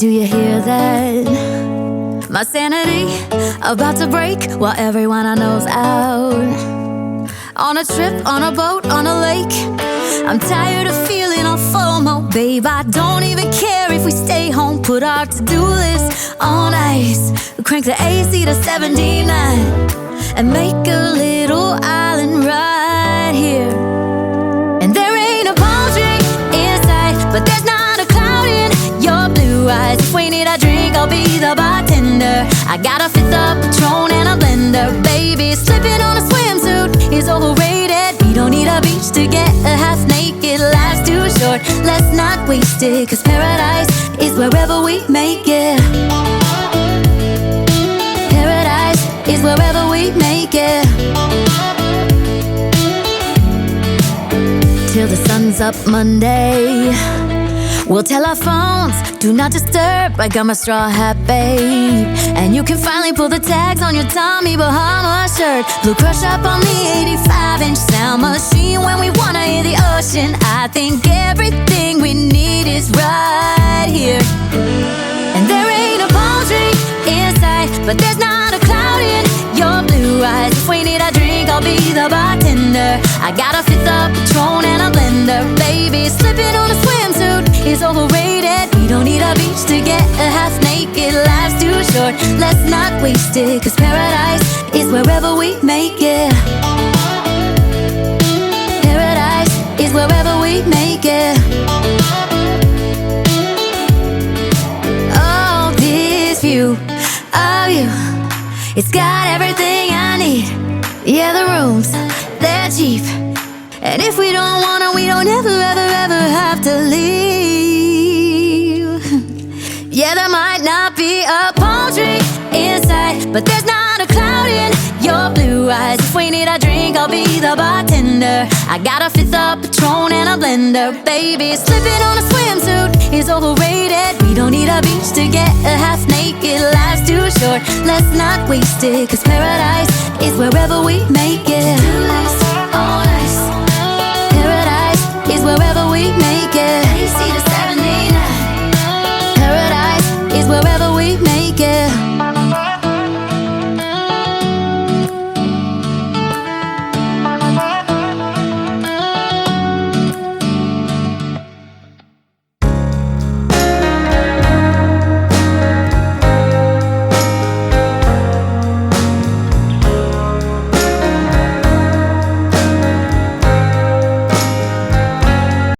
Do you hear that? My sanity about to break while everyone I know's out. On a trip, on a boat, on a lake. I'm tired of feeling all FOMO, babe. I don't even care if we stay home. Put our to-do list on ice. Crank the AC to 79 and make a little island right here. And there ain't a palm tree in sight, but there's not a cloud in your blue eyes. If we need a drink, I'll be the bartender. I got a fifth of Patron and a blender, baby. Slipping on a swimsuit is overrated. We don't need a beach to get a half naked. Life's too short, let's not waste it, 'cause paradise is wherever we make it. Paradise is wherever we make it. Till the sun's up Monday, we'll tell our phones, do not disturb. I got my straw hat, babe. And you can finally pull the tags on your Tommy Bahama shirt. Blue crush up on the 85-inch sound machine when we wanna hear the ocean. I think everything we need is right here. And there ain't a palm tree in sight, but there's not a cloud in your blue eyes. If we need a drink, I'll be the bartender. I got a fifth of Patron and a blender, baby. Slipping on a swimsuit is overrated. We don't need a beach to get a half naked. Life's too short, let's not waste it, 'cause paradise is wherever we make it. Paradise is wherever we make it. Oh, this view of you, it's got everything I need. Yeah, the rooms, they're cheap, and if we don't wanna, we don't ever, ever, ever have to leave. Yeah, there might not be a palm tree inside, but there's not a cloud in your blue eyes. If we need a drink, I'll be the bartender. I got a fifth of Patron and a blender, baby. Slipping on a swimsuit is overrated. We don't need a beach to get a half naked. Life's too short, let's not waste it, 'cause paradise is wherever we make it.